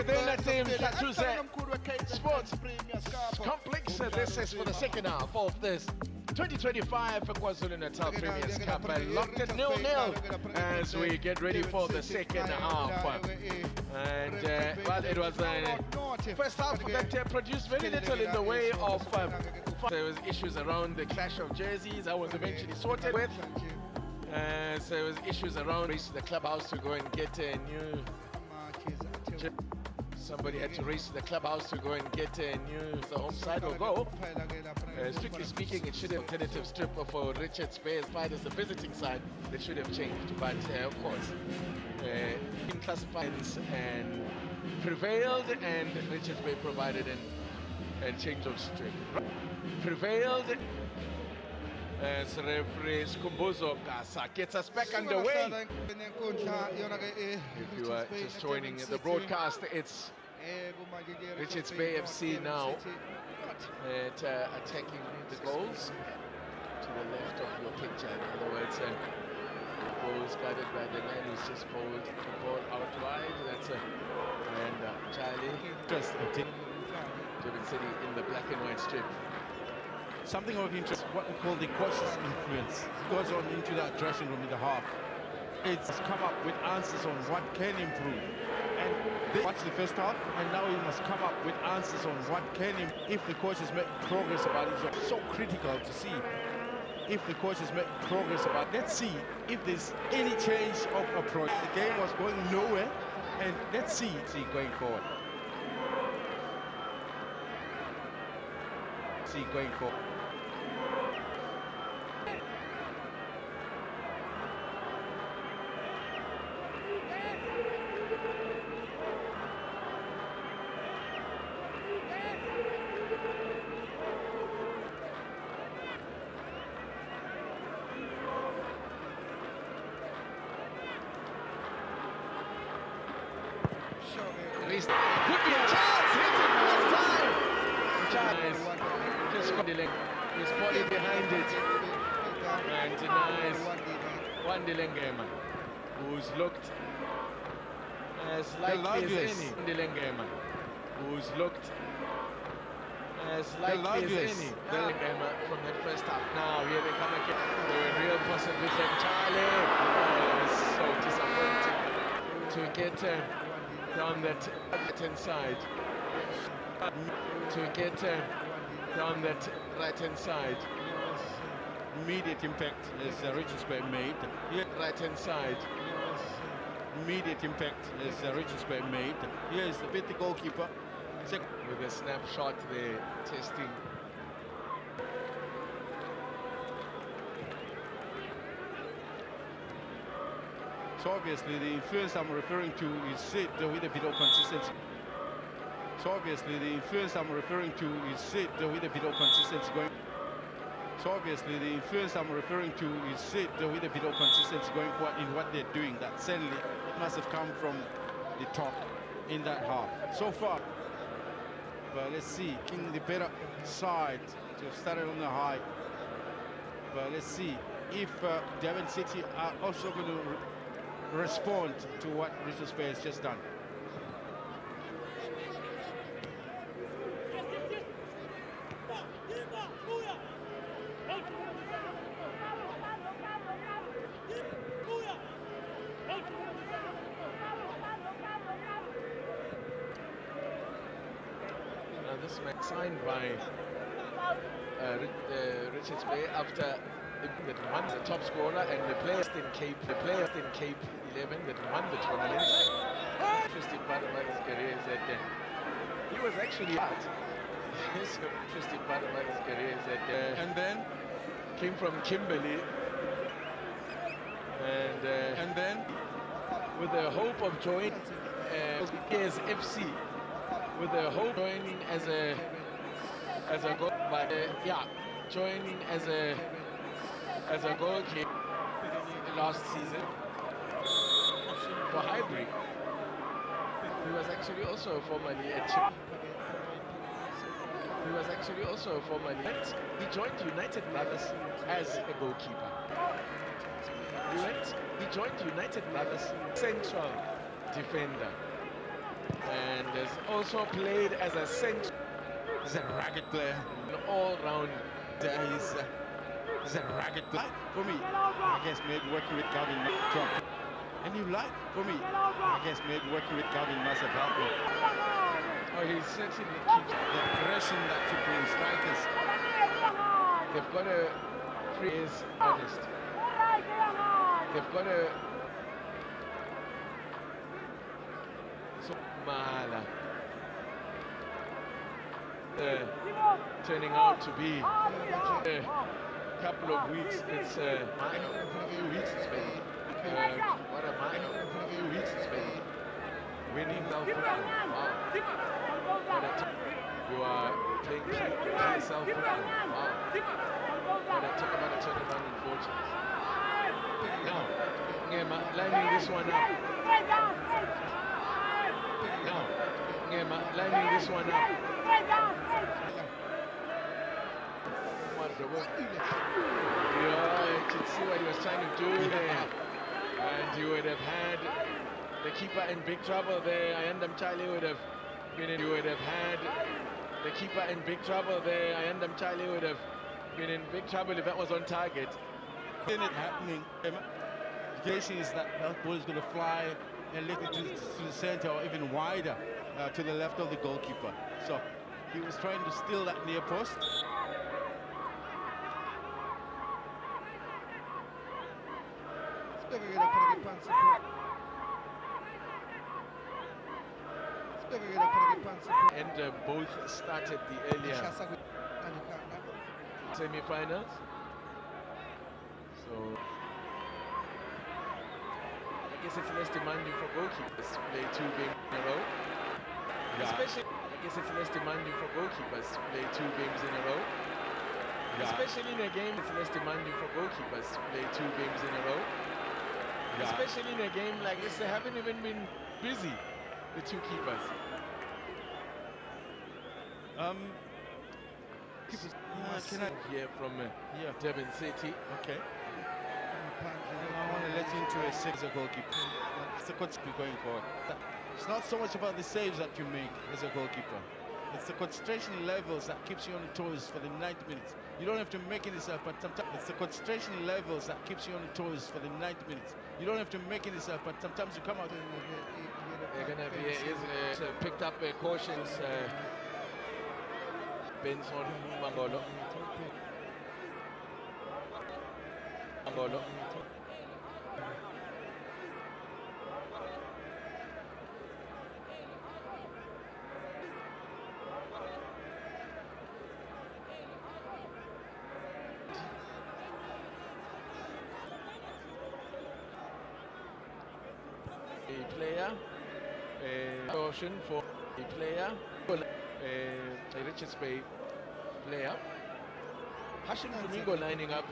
cadena team Hlatuze Sports Complex. This is for the second half of this 2025 KwaZulu-Natal Premier's Cup, locked at 0-0 as we get ready for the second half. And well, it was first half that produced very little in the way of there was issues around the clash of jerseys. I was eventually sorted with. So there was issues around race to the clubhouse to go and get a new. Somebody had to race to the clubhouse to go and get a new. The home side will go. Strictly speaking, it should have alternative strip for RichardsBay as far as the visiting side. That should have changed, but of course, in classifieds and prevailed, and RichardsBay provided a change of strip. Prevailed. As referee Skumbuzo Gasa gets us back underway. If you are just joining the broadcast, it's RichardsBayFC now at attacking the goals to the left of your picture. In other words, goals guarded by the man who's just pulled the ball out wide. That's and Charlie. DurbanCity in the black and white strip. Something of interest, what we call the coach's influence, goes on into that dressing room in the half. It's come up with answers on what can improve. And they watch the first half, and now he must come up with answers on what can improve. If the coach has made progress about it, it's so critical to see if the coach has made progress about it. Let's see if there's any change of approach. The game was going nowhere, and let's see going forward. Going forward. Could be a chance. Hits it first time. Chance. Just got his body behind it. And nice. Wandilengema, who's looked as likely as any. Wandilengema, who's looked as likely as any. Wandilengema from that first half. Now here they come again. They're in real possibility. Charlie. Oh, it's so disappointing to get down that right-hand side. To get down that right-hand side. Immediate impact as RichardsBay made. Right-hand side. Immediate impact as RichardsBay made. Here is the goalkeeper. With a snapshot there, testing. So obviously the influence I'm referring to is it with a bit of consistency. So obviously the influence I'm referring to is it with a bit of consistency going. So obviously the influence I'm referring to is it with a bit of consistency going forward in what they're doing. That certainly must have come from the top in that half so far. But let's see, in the better side to have started on the high. But let's see if Durban City are also going to respond to what RichardsBay has just done. Now this match signed by RichardsBay after that won the top scorer and the players in Cape 11 that won the tournament. Interesting part about his career is that he was actually out. Interesting part about his career is that and then came from Kimberley and then with the hope of joining FC with the hope of joining as a goal, but joining as a goalkeeper last season for Highbury. He was actually also formerly at Chip. He was actually also formerly at. He joined United Brothers as a goalkeeper. He joined United Brothers central defender. and has also played as a centre. He's a ragged player. An all-round. He's a ragged player. For me, I guess maybe working with Gavin Trump. And you like, for me, I guess maybe working with Gavin must have helped me. Oh, he certainly keeps The aggression that you bring strikers. They've got a free is honest. They've got a so Mahala. Turning out to be a couple of weeks. It's a few weeks it's been. What a few weeks it's been. Winning now football. Wow. You are playing PSL football. Wow. Talk about a turnaround in fortunes. Now, Ngema lining this one up. Now, Ngema lining this one up. Yeah, you could see what he was trying to do there. And you would have had the keeper in big trouble there. I am Charlie would have been in, you would have had the keeper in big trouble there. I am Charlie would have been in big trouble if that was on target. Seeing it happening, the case is that ball is going to fly a little to the center or even wider to the left of the goalkeeper. So he was trying to steal that near post. And both started the earlier semi-finals. So I guess it's less demanding for goalkeepers to play 2 games in a row. Yeah. Especially, I guess it's less demanding for goalkeepers to play 2 games in a row. Yeah. Especially in a game, it's less demanding for goalkeepers to play 2 games in a row. Yeah. Especially in a game like this, they haven't even been busy, the 2 keepers. Can I hear from Durban City? Okay. I want to let you into a 6 goalkeeper. It's a consequence going forward. It's not so much about the saves that you make as a goalkeeper. It's the concentration levels that keeps you on your toes for the 90 minutes. You don't have to make it yourself, but sometimes it's the concentration levels that keeps you on your toes for the 90 minutes. You don't have to make it yourself, but sometimes you come out. They're going to be picked up cautions. Benson Mangolo. A player, caution for a player, a RichardsBay player. Hashim Domingo lining up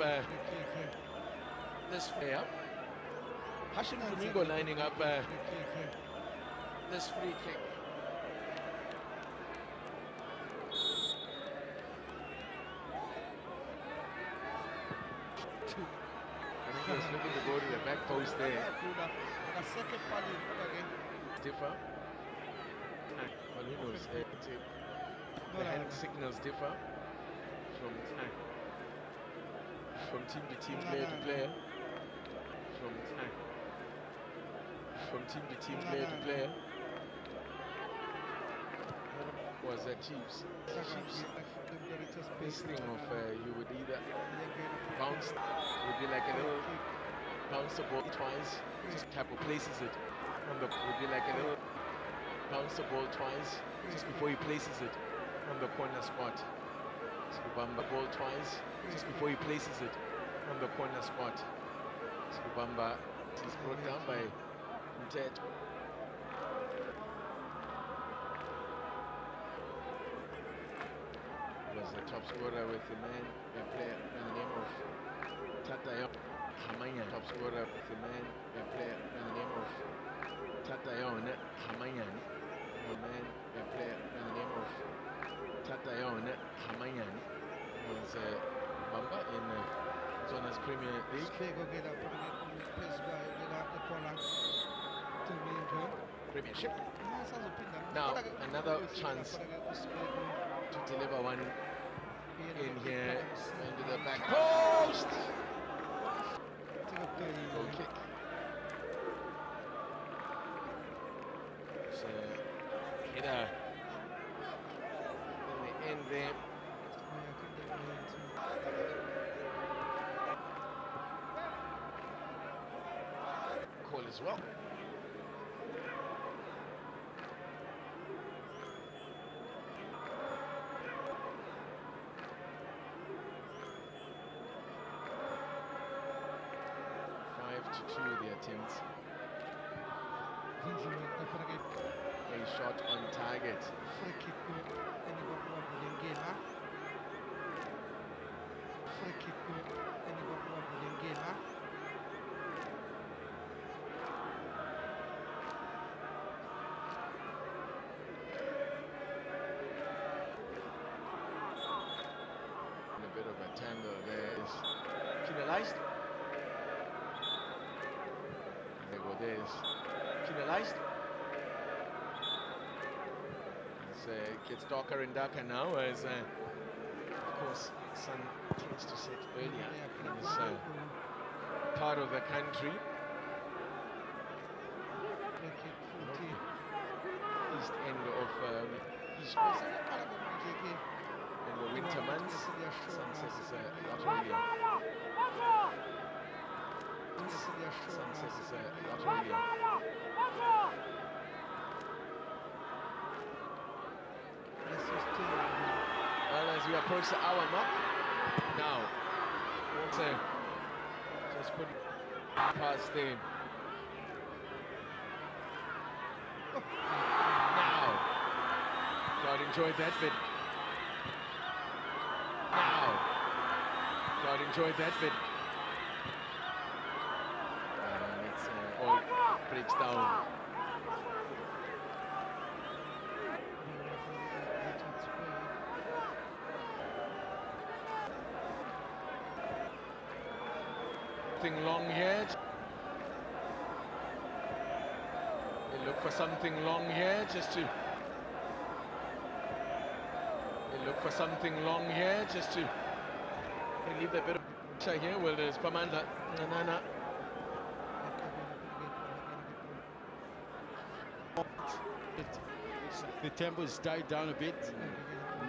this player. Hashim Domingo lining up this free kick. I think he was looking to go to the back post there. Differ. Well, who knows? The hand signals differ from team to team, player to player. From team to team, player to player. Was that Chiefs? This thing of you would either bounce, would be like a little bounce the ball twice, just type of places it on the, would be like a little bounce the ball twice just before he places it on the corner spot. Skubamba ball twice just before he places it on the corner spot. Skubamba is brought down by Mtet. Was the top scorer with the man, a player by the name of Tatayo Hamayan. Top scorer with the man, a player by the name of Tatayon Hamayan. A man, a player by the name of Tatayon Hamayan was Bamba in Zona's Premier League. Premiership. Now, another chance to deliver one in here into the back post. Goal kick. It's a header in the end there. Call as well. To the attempt. A shot on target. And a bit of a tangle there is penalized. There's penalized. It gets darker and darker now as, of course, sun tends to set earlier in this part of the country. East end of East Coast. In the winter months, sunset is a lot earlier. Sunset is a lot earlier. Well, as we approach the hour mark, now, just put past there. Now, God enjoyed that bit. Now, God enjoyed that bit. All breaks down. Something long here. They look for something long here just to. They look for something long here just to relieve a bit of pressure here. Well, there's Pamanda. Nana. The tempo has died down a bit,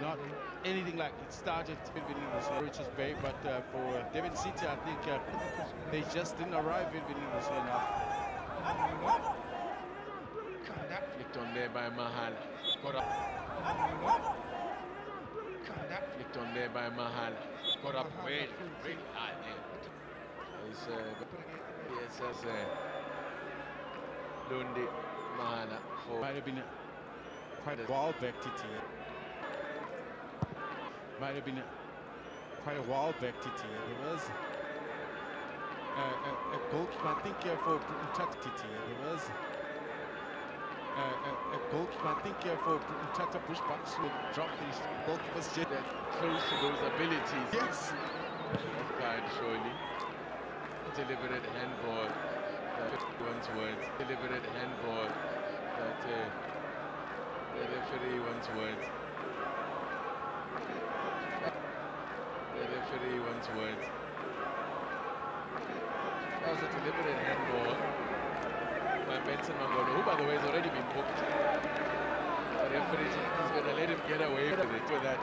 not anything like it started in Richards Bay, but for Durban City, I think they just didn't arrive in enough. Flicked on there by Mahal. Flicked on there by Mahal. Got up really high there. Yes, as Lundi Mahala for. Might have been quite a while back, TT. Might have been quite a while back, TT. There was a goalkeeper, I think, for TT. There was a goalkeeper, I think, for Tata Bushbucks who dropped his goalkeeper's jet. Close to those abilities. Yes. Offside, surely. Deliberate handball. One's words. Deliberate handball. That the referee wants words. The referee wants words. That was a deliberate handball by Benson Mangolo, who, by the way, has already been booked. The referee is going to let him get away with that.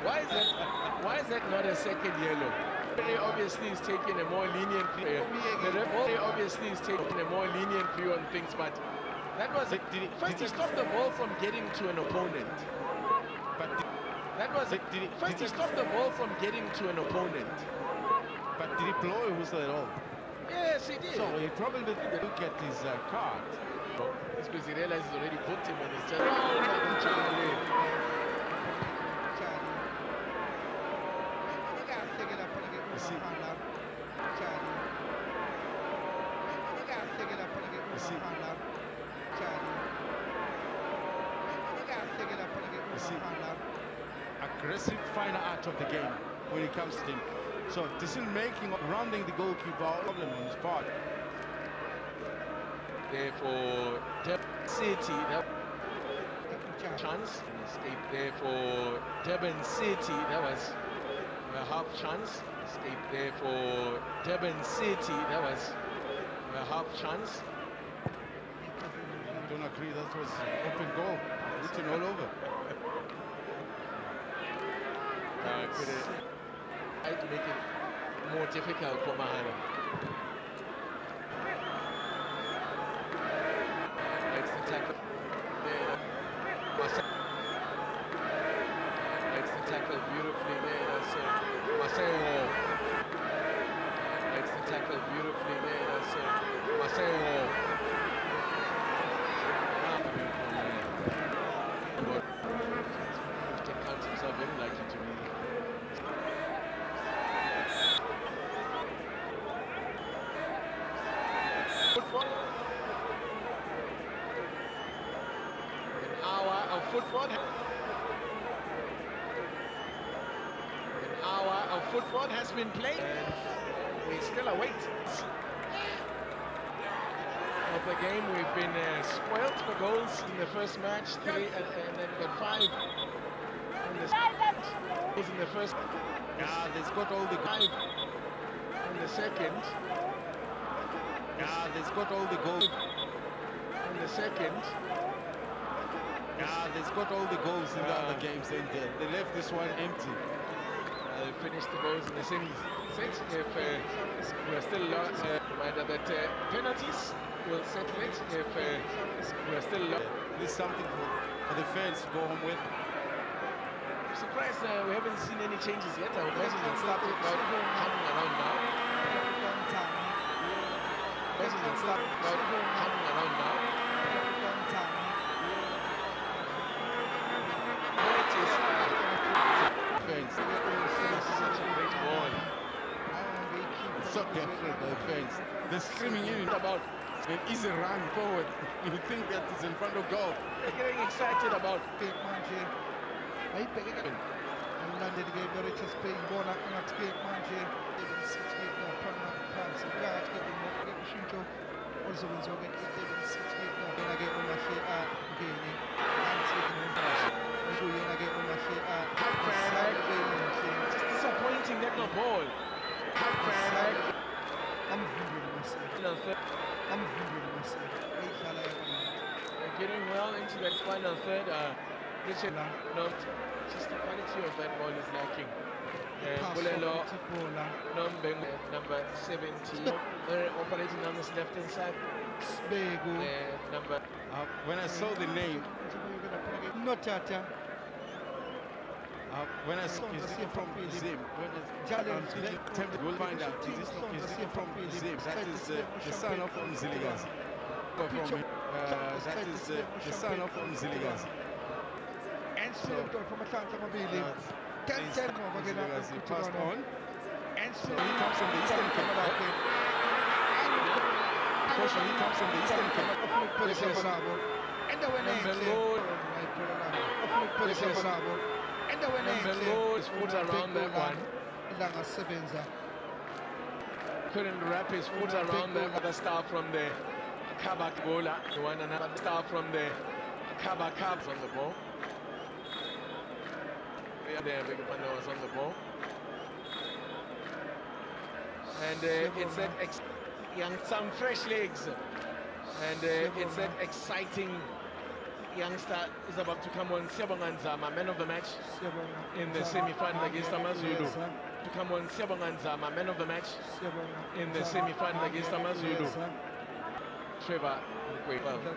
Why is that not a second yellow? The referee obviously is taking a more lenient view. The referee obviously is taking a more lenient view on things, but that was first he stopped the ball from getting to an opponent. But that was first he stopped the ball from getting to an opponent. But did he blow a whistle at all? Yes, he did. So he probably didn't look at his card. It's because he realized he's already booked him and he's just aggressive final art of the game when it comes to him. So decision-making, rounding the goalkeeper, problem on his part. Therefore, Durban City, chance. An escape there for Durban City. That was a half chance. Escape there for Durban City. That was a half chance. I don't agree. That was open goal. Written all over. I'd make it more difficult for Mahana. Makes the tackle. Makes the tackle beautifully there. That's Marcelo. Makes the tackle beautifully there. That's Marcelo. That counts himself very likely to me. Football. An hour of football. An hour of football has been played. And we still await of the game. We've been spoiled for goals in the first match, 3, and then got 5 in the first. Yeah, they scored all the 5 in the second. Yeah, they scored all the goals. In the second. Yeah, they scored all the goals in the other games, and they left this one empty. They finished the goals in the semi set. If we're still reminder that penalties will settle it. If we're still this is something for the fans to go home with. I'm surprised we haven't seen any changes yet. I would imagine it started coming around now. So desperate, the fans. They're screaming in about an easy run forward. You think that it's in front of goal. They're getting excited about it. just disappointing that no ball. They're getting well into that final third. Richard, no, just the quality of that ball is lacking. Bulelo, number 70, operating on this left hand side. Number. When I saw the name, when I saw he's from Zim, we'll find out. He's from Zim. That is the son of Ziligas. That is the son of Ziligas. And so, he passed on. And so he comes from the Eastern Cape. Unfortunately, he comes from the Eastern Cape. His foot around that one. Couldn't wrap his foot around that other star from the Kabak bowler. One another star from the Kabak Cubs on the ball. There, Big Panda was on the ball. And it's that some fresh legs. And it's that exciting youngster is about to come on. Siyabonganzama, man of the match in the semi-final against Amazulu. To come on, Siyabonganzama, man of the match in the semi-final against Amazulu. Trevor,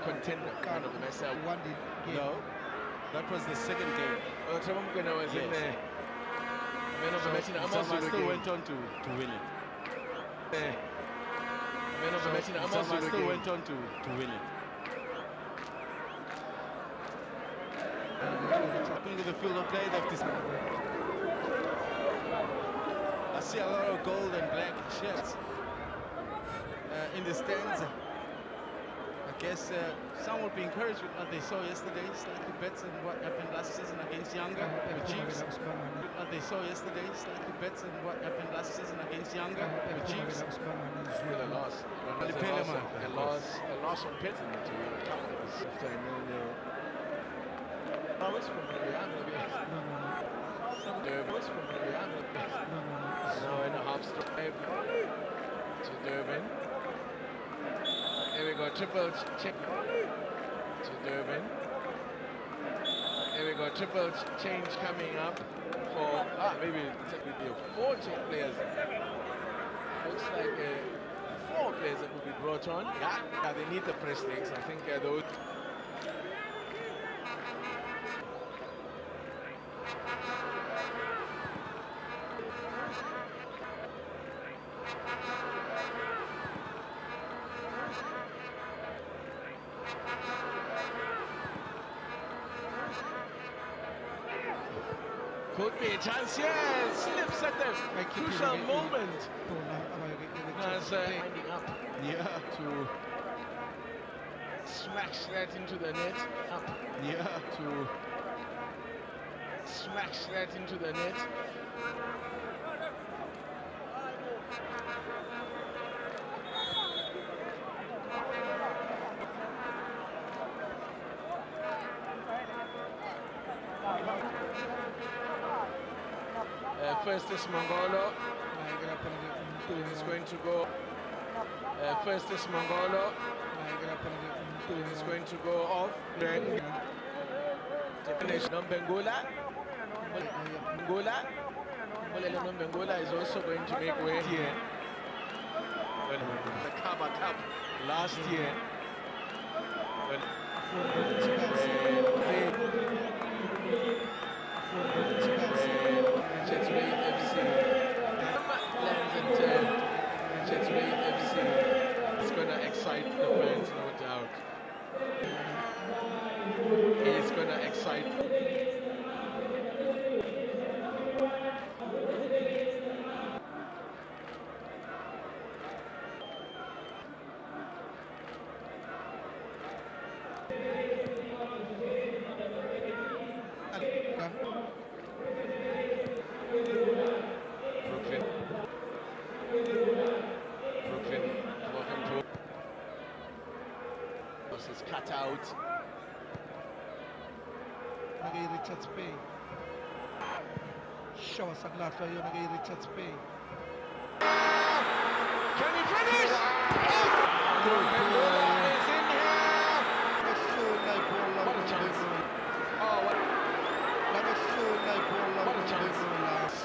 contender, man of the match. No, that was the second game. Trevor Mkwena was in the man of the match in Amazulu. Still went on to win it. Man of the match in Amazulu still went on to win it. Into the field of play, I see a lot of gold and black shirts in the stands. I guess some will be encouraged with what they saw yesterday, slightly better than what happened last season against Younger, the Chiefs. What they saw yesterday, slightly better than what happened last season against Younger, the Chiefs. With a loss. A loss on Pittsburgh to It's from now and a half drive to Durban. Here we go, triple check to Durban. Here we go, triple change coming up for maybe it would be 4 players. Looks like 4 players that will be brought on. Yeah, they need the fresh legs. I think those. Could be a chance, yes! Slips at the crucial moment. As winding up to smash that into the net. To smash that into the net. First is Mongolo. It's going to go. First is Mongolo. It's going to go off. Then Nombengula. Nombengula is also going to make way here. The Kaba Cup last year. RichardsBayFC lands at RichardsBayFC. It's going to excite the fans, no doubt. It's going to excite. Brooklyn, welcome to. It's cut out. Nagay RichardsBay. Show sa glata yun nagay RichardsBay. Can he finish? Is in here. What a chance. What a chance.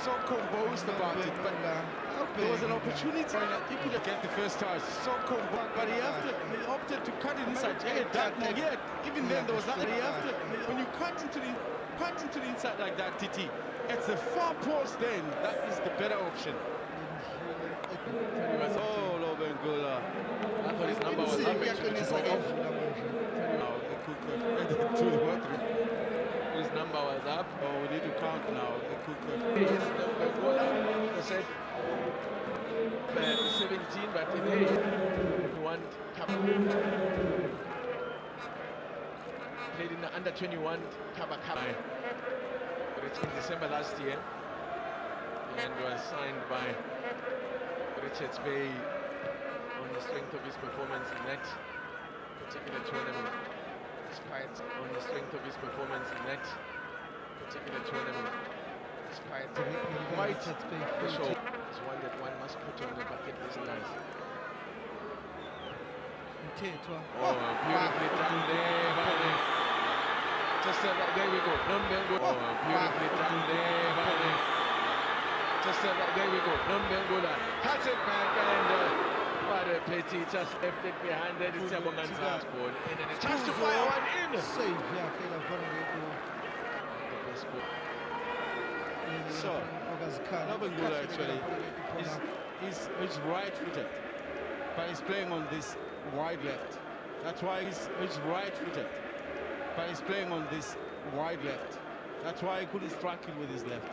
So composed about it, but there was an opportunity. He could have get the first touch. So composed, but he opted to cut it inside. Even then there was that. When you cut into the inside like that, Titi, it's the far post. Then that is the better option. Oh, Lobengula. I thought his number was up. His number was up. Oh, we need to count now. His number was said 17, but today one played in the under 21 Kaba Cup in December last year and was signed by RichardsBay on the strength of his performance in that particular tournament. Despite on the strength of his performance in that particular tournament. Despite quite the show. It's one that one must put on the bucket list, guys. Oh, beautifully done there, buddy. Just there we go. Oh, beautifully done there, buddy. Just there we go. Nombengula cuts it back and what a pity, just left it behind it. It's Yabongan's last ball. And then it's chance to fire one in. Save, yeah, so, Nombengula actually is right-footed, but he's playing on this wide left. That's why he's right-footed, but he's playing on this wide left. That's why he couldn't strike it with his left.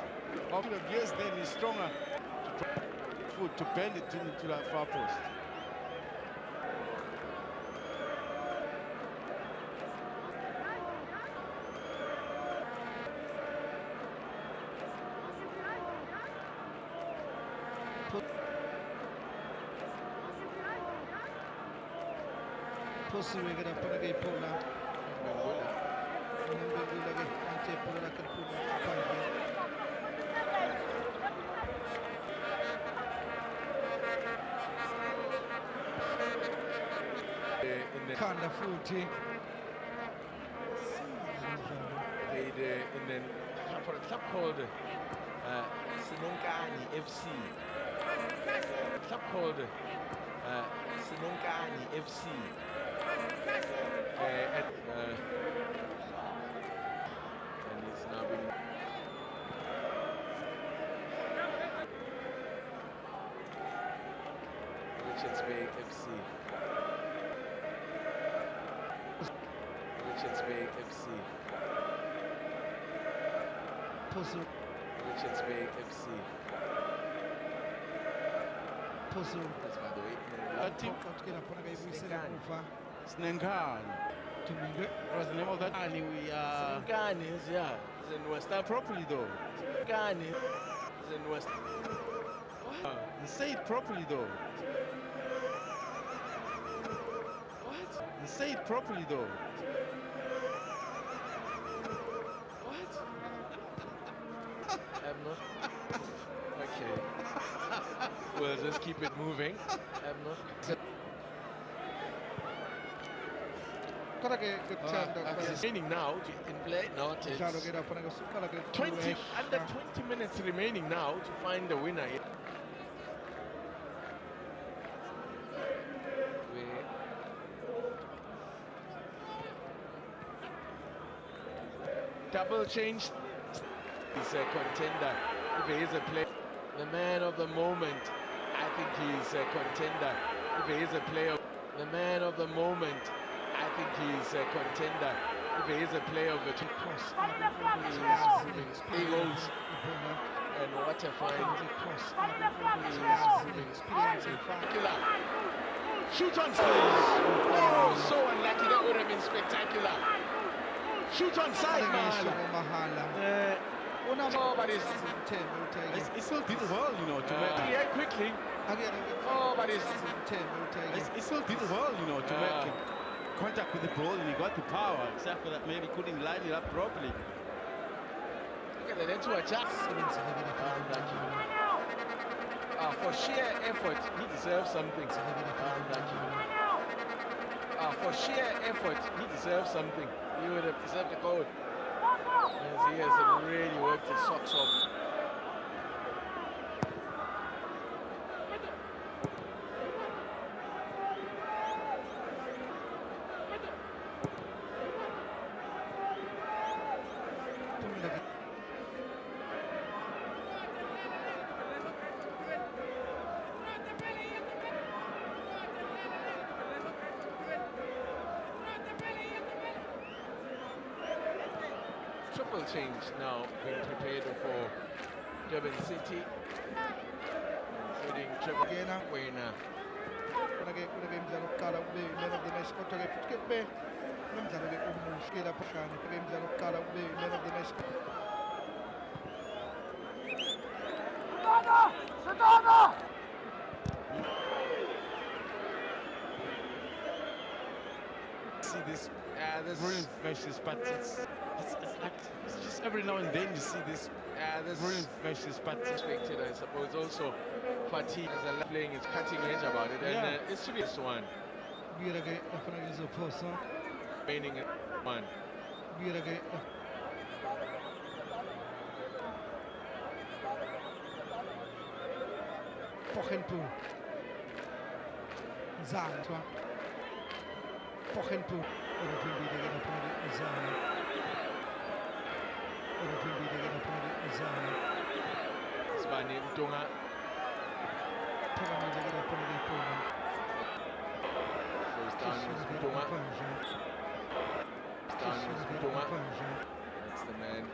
Yes, then he's stronger to bend it into that far post. Pussy, we're gonna put a gay pull now. Kanda futhi. Played in the for a club called FC. A club called FC. And he's now been RichardsBayFC. RichardsBayFC. RichardsBayFC. Puzzle. That's by the way. Tukina khona kayibuyisela emuva. Snengani. Tumile. What's the name of that? And we Ghani is, yeah. It's in West Africa. properly though. Ghani is in West. What? Say it properly though. What? Say it properly though. What? I'm not. Okay. We'll just keep it moving. I'm not. Kona ke kuthanda It's remaining now in play. No, it's njalo ke lapha ngasukala ke 20 under 20 minutes remaining now to find the winner. Double change. He's a contender. If he is a player, the man of the moment, I think he's a contender. If he is a player, the man of the moment, I think he's a contender. If he is a player of the two cross, he goals. And what a find. Spectacular. Shoot on side. Oh, so unlucky. That would have been spectacular. Shoot on side, man. Oh, but It still did well, you know, to make yeah, quickly. Oh, but it still did well, you know, to make contact with the ball, and he got the power, except for that maybe couldn't line it up properly. Look at that, into a chance. For sheer effort, he deserves something. For sheer effort, he deserves something. He would have deserved the goal. Yes, he has really worked his socks off. Triple change now being prepared for Durban City, including triple winner. Kona ke imidlalo yokuqala ube man of the match kodwa ke futhi ke kube nomdlalo ke omuhle ke lapha shane ke imidlalo yokuqala ube man of the match. See this brilliant fishes, but it's like it's just every now and then you see this brilliant fishes, but Expected, I suppose, also fatigue as a playing is cutting edge about it, and it's to be this one. Bira ke lapha na izophosa. Remaining at one. Bira ke Pochenpoel. Zantwa. Pochenpoel. Orutumbide ke lapha na izana. Orutumbide ke lapha na izana. Sibani Mtunga. Phakamile ke lapha na ipona. Goes down with Mtunga. Down with Mtunga. That's the man.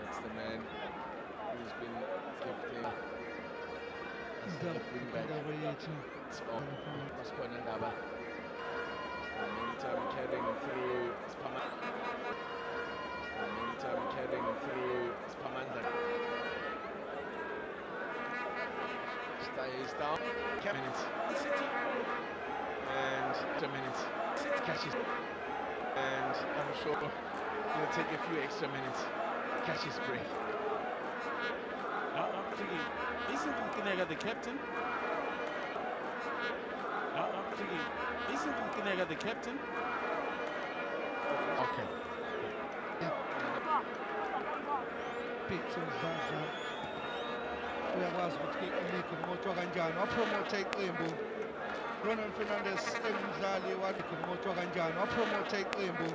That's the man who's been gifted. It's on. What's going on, Daba? Momentum carrying through Spamanda. Momentum carrying through Spamanda. Stays down. Minutes. And 10 minutes. Catches. And I'm sure it'll take a few extra minutes. Catches breath. I'm thinking, isn't Kinega the captain? I'm thinking, isn't Nkunega the captain? Okay. Pictures umdlalo uyakwazi ukuthi iligi kumotshwa kanjani wapromotha iqembu Ronald Fernandez emdlali wakumotshwa kanjani wapromotha iqembu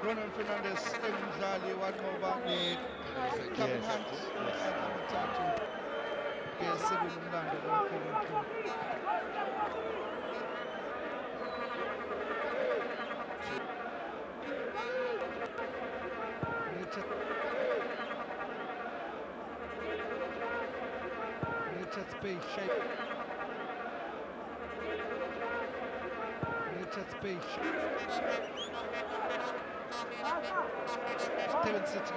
Ronald Fernandez emdlali wanqoba ne-Kevin Hunt amathathu sekulumlando kakhulu. RichardsBayFC TV2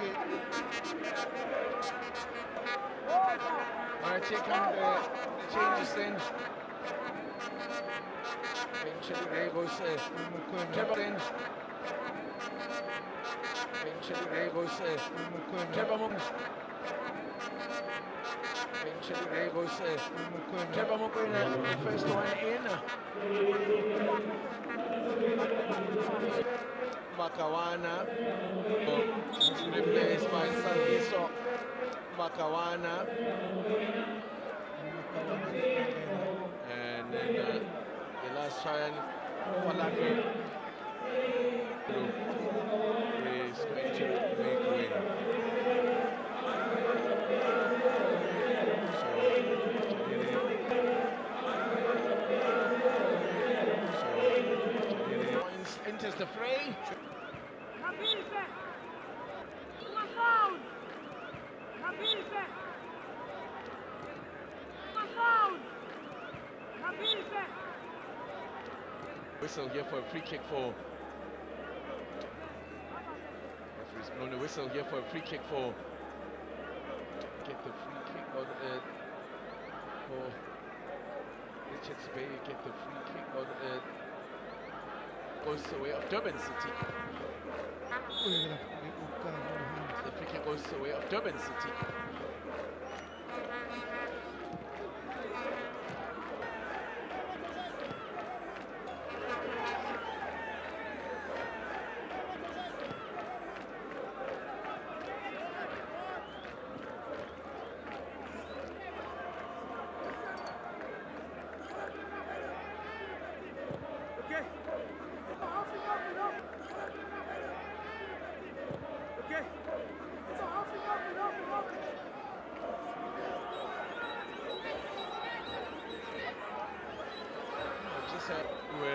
All right, here come the changes then. Eventually there goes Trevor in. Eventually there goes Trevor Mung. Eventually there goes Trevor Mukwena, the first one in. Makawana, replaced by Salviso Makawana. And then the last giant Falake is going to make way. So enters the fray. Whistle here for a free kick for. Referee's blown the whistle here for a free kick for. Get the free kick out for RichardsBay. Get the free kick out. Goes the way of Durban City. The free kick goes the way of Durban City.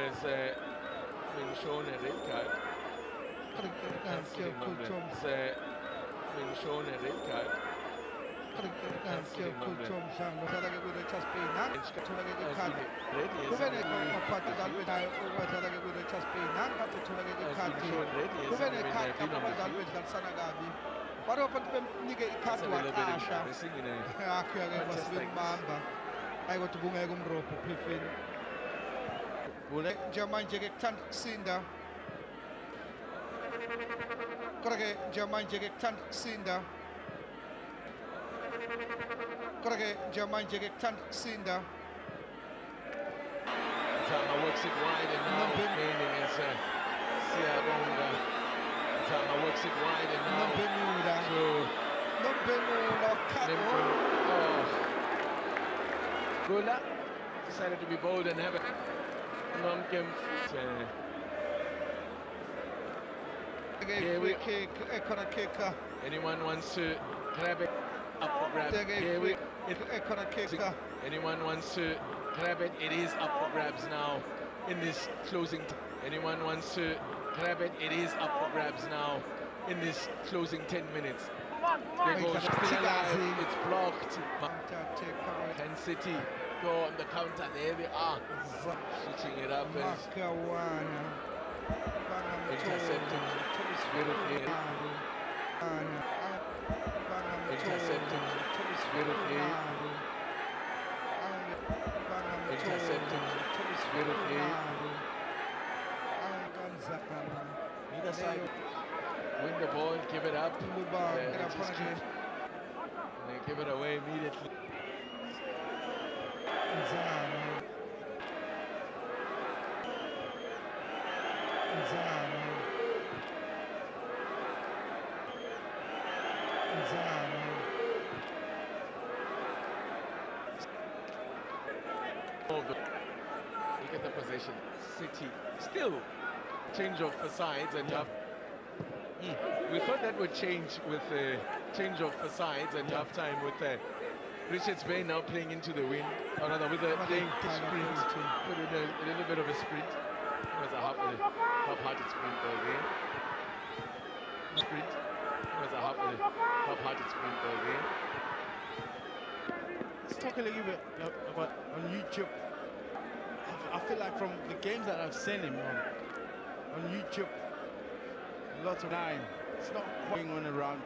Was been shown a red card. Been shown a red card. Manje ngekuthanda ukusinda kodwa-ke njenganje ngekuthanda ukusinda kodwa-ke njenganje ngekuthanda ukusinda Tanga works it wide and now remaining as Siyabonga. Tanga works it wide and now Gula decided to be bold and have it. Anyone wants to grab it up for grabs. Anyone wants to grab it, it is up for grabs now in this closing. Anyone wants to grab it, it is up for grabs now in this closing 10 minutes. They go still alive, it's blocked. Can City go on the counter? There they are. Switching it up as intercepted beautifully. Intercepted beautifully. Intercepted beautifully. Either side. Win the ball, give it up. They give it away immediately. Look at the possession. City still change of sides and we thought that would change with the change of sides and halftime with Richards Bay now playing into the wind, or rather with the playing sprint, put in a little bit of a sprint. It was a half-hearted sprint though there. Sprint. It was a half-hearted sprint though there. Let's talk a little bit about on YouTube. I feel like from the games that I've seen him on YouTube, lots of time. It's not going on around.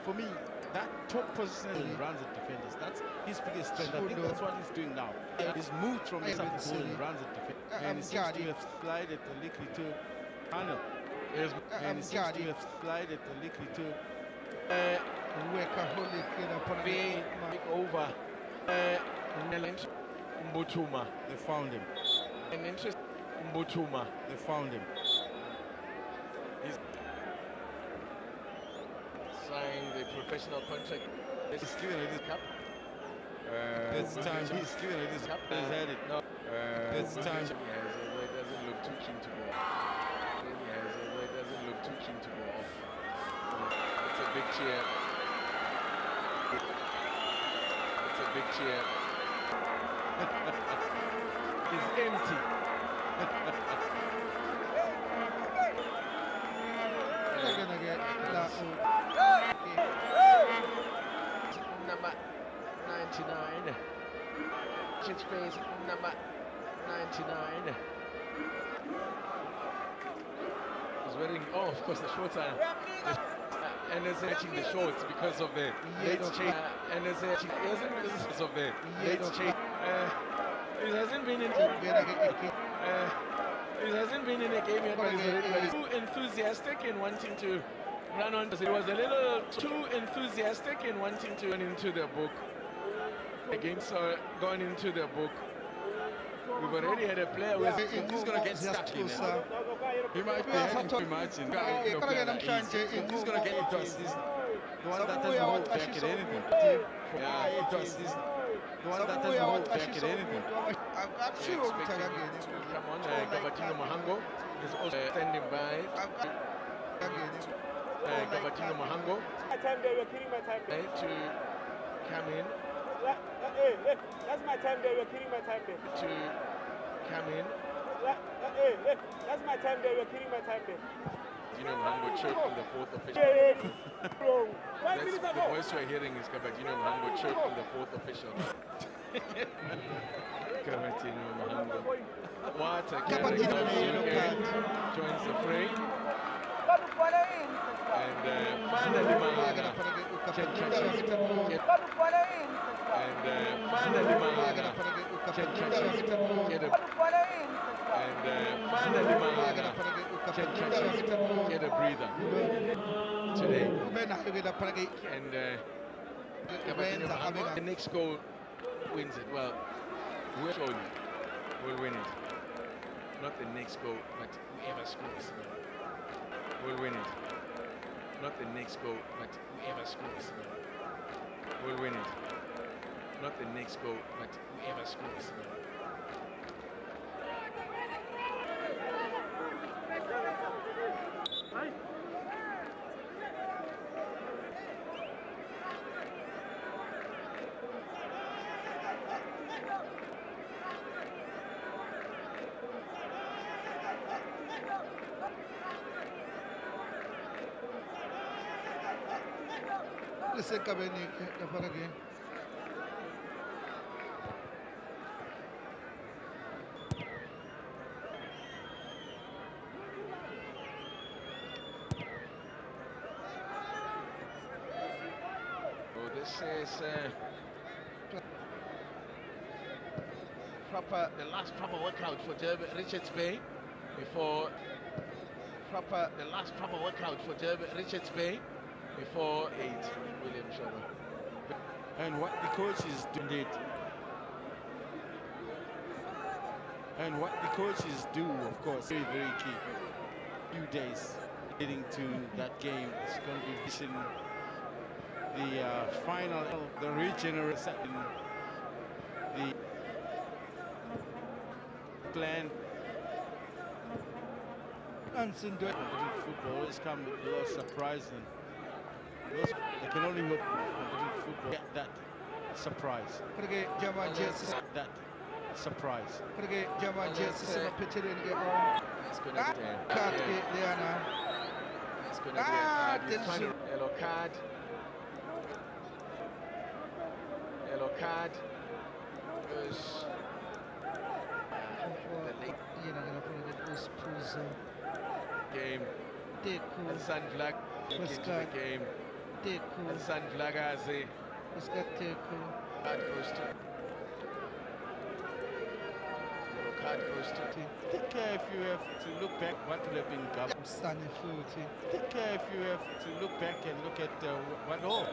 For me, that top position runs at defenders. That's his biggest strength. I think that's what he's doing now. He's moved from the top position and runs at defenders. And he seems to have slided a little to Arnold. And he seems to have slided a little to big over Mbutuma. They found him. An interest Mbutuma. They found him. He's signed the professional contract. He's given it his cup. This time he's given it his cup. He's had it. No. This time he has it doesn't look too keen to go off. He has it doesn't look too keen to go off. It's a big cheer. It's a big cheer. It's empty. Number 99. Space number 99. He's wearing, of course, the shorts are. And is matching the shorts because of the late change. And is because of the late change. It hasn't been in. It hasn't been in a game yet, but he's too enthusiastic in wanting to run on. It was a little too enthusiastic in wanting to run into the book. The game's gone into the book. We've already had a player who's going to get stuck in there. he might be heading too much in he's going to get into assist. The one that doesn't hold back at anything. Yeah, into assist. The one that doesn't hold back at anything. I'm sure Come on, Gabatino Mahango is also standing by. Gabatino Mahango to come in. Hey, that's my time there, you're killing my time there. To come in. Hey, that's my time there, you're killing my time there. Gabatino Mahango choked in the fourth official. That's the voice we're hearing is Gabatino Mahango choked in the fourth official. Gabatino Mahango. What a joins the fray. And finally Mahanga. And finally Mahanga. Get a breather today. And the next goal wins it. Well, we'll win it. Not the next goal, but whoever scores will win it. Not the next goal, but whoever scores will win it. Not the next goal, but whoever scores. Listen, Kabeni, again. This is the last proper workout for Richards Bay before the last proper workout for Richards Bay before 8 William Shadow. And what the coach is doing it. And what the coaches do, of course, very, very key. Few days leading to that game. It's going to be vision the final, the regeneration, the plan. Football always come with a lot of surprise, and they can only hope football get that surprise. That surprise. Yellow card. Yellow card. Goes. Game. And Sun Flag into the game. And Sun Flag has a card goes to. Yellow card goes to. I think if you have to look back, what would have been governed. I think if you have to look back and look at what all.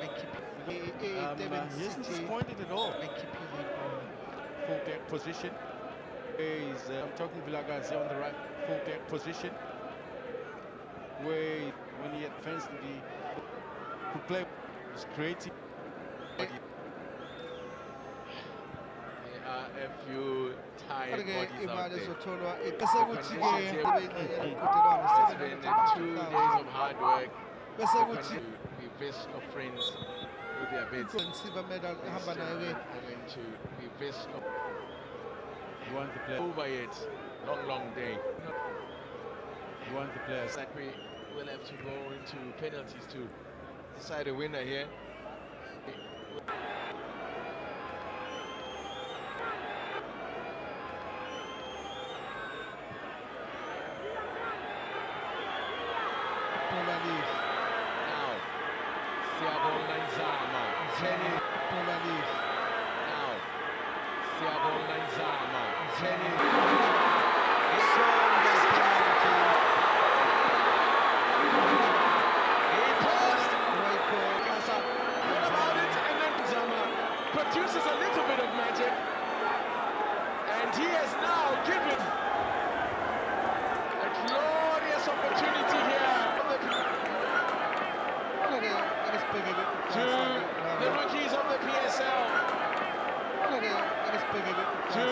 He isn't disappointed at all. Fullback position. I'm talking Vilagazi on the right fullback position, where when he advanced who played was creative. There are a few tired bodies out there. It's been 2 days of hard work. They continue to be best of friends with their beds. Going to be best of He wants to play over it. Long day. He wants to play. That we will have to go into penalties to decide a winner here. Now, Siabo Naizama. Now, Siabo Naizama. Produces a little bit of magic, and he has now given a glorious opportunity here to the rookies of the PSL. To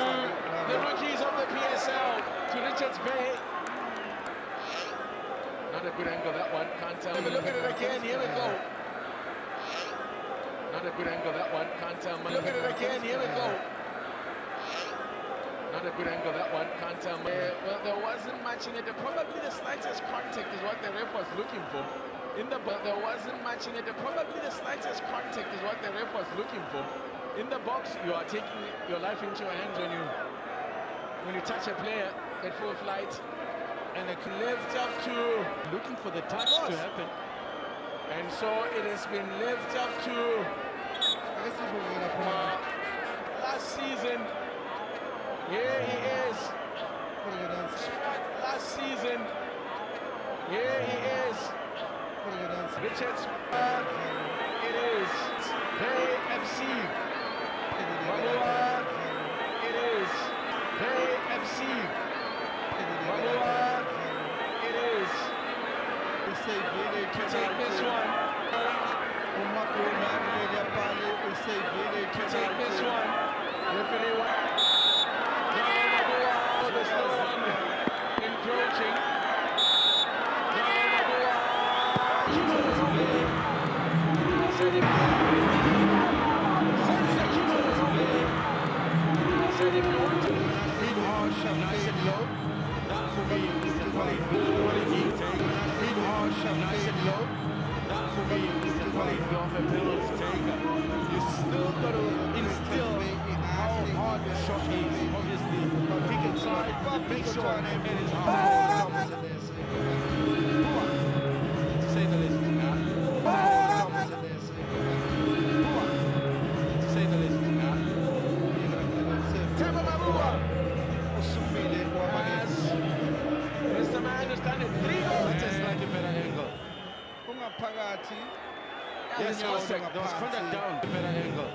the rookies of the PSL, to Richards Bay. Not a good angle, that one. Can't tell. Look at it again. Here we go. Not a good angle, that one. Can't tell. Look at it again. Here we go. Not a good angle, that one. Can't tell. Well, there wasn't much in it. Probably the slightest contact is what the ref was looking for. There wasn't much in it. Probably the slightest contact is what the ref was looking for. In the box, you are taking your life into your hands when you touch a player at full flight, and it lived up to Looking for the touch to happen. And so it has been lived up to last season. Here he is. Last season. Here he is. Richards. It is PremCup2025. It is PremCup2025. It is. To take this one. To take this one. Referee one. There's no one encroaching. Nice and low. That for me is the quality take. Nice and low. That for me is the quality of a penalty taker. You still got to instill how hard the shot is. Obviously, pick inside, make sure it is hard. To say the least. To say the least. Is the man who's done it 3 goals. Just like a better angle. Yes, there was contact down. Better angle.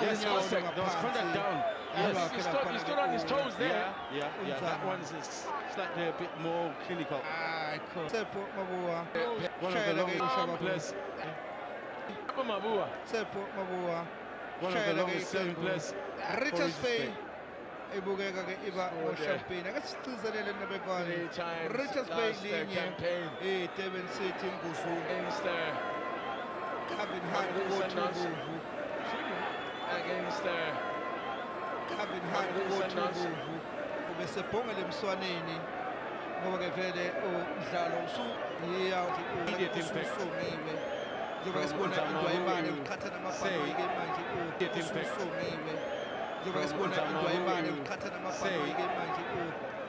Yes, there was contact down. Yes, he stood on his toes there. Yeah. That one's slightly a bit more clinical. Sepo Mabua. One of the longest players. Mabua. Sepo Mabua. One of the longest serving players. RichardsBay. Ibukeka ke iba champagne akasithuzelele nabekwane RichardsBay linye Durban City nguzu Against Cabin Hand Waterbuvu against Cabin Hand Waterbuvu ubesebhongela emswaneni ngoba ke vele umdlalo usuyiya ususomiwe njengoba sibona into ayimane uqhatha namafano ke manje ususomiwe njengoba sibona into ayimane uqhatha namafano ke manje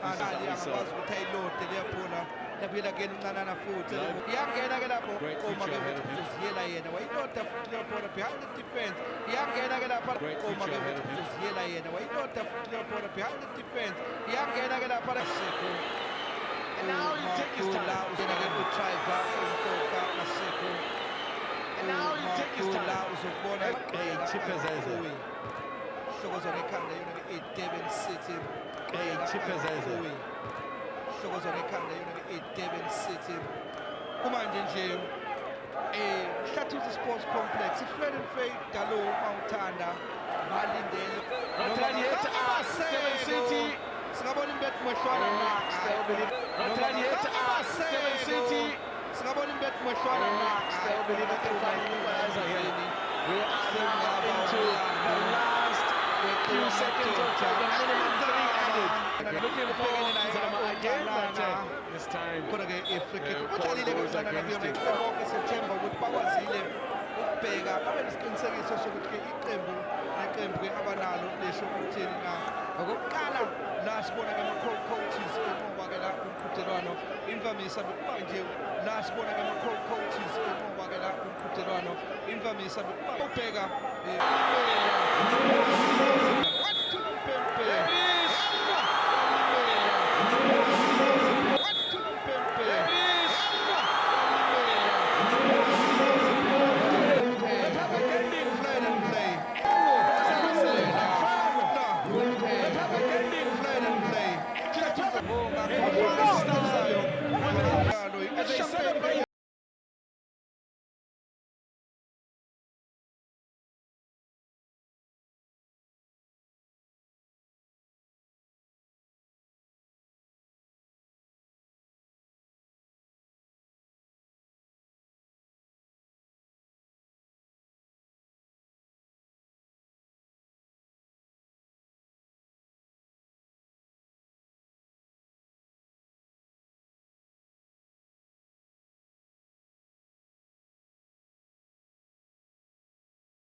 ali akwazi ukuthi ayilode leyaphona lapha ke uncanana futhi iyangena ke lapho uma ke uziyela yena wayinota futhi leyaphona behind the defense iyangena ke lapha uma ke uziyela yena wayinota futhi leyaphona behind the defense iyangena ke lapha and now you take his time. And now you take his time. Durban City. Durban City. Kumanje nje Hlatuza Sports Complex Fred and Faye Dalo Mawuthanda balindele Durban City. Singabona imbet moshwana Durban City. Singabona imbet moshwana We are into the last few seconds of the minimum 3 added. Looking for again, but this time September with Pawazile ukubheka babe nesiqinisekiso sokuthi iqembu neqembu ke abanalo lesho ukuthini na ngokuqala la sibona ke ama-coaches enqoba ke la umqhudelwano imvamisa manje la sibona ke ama-coaches enqoba ke la umqhudelwano imvamisa ukubheka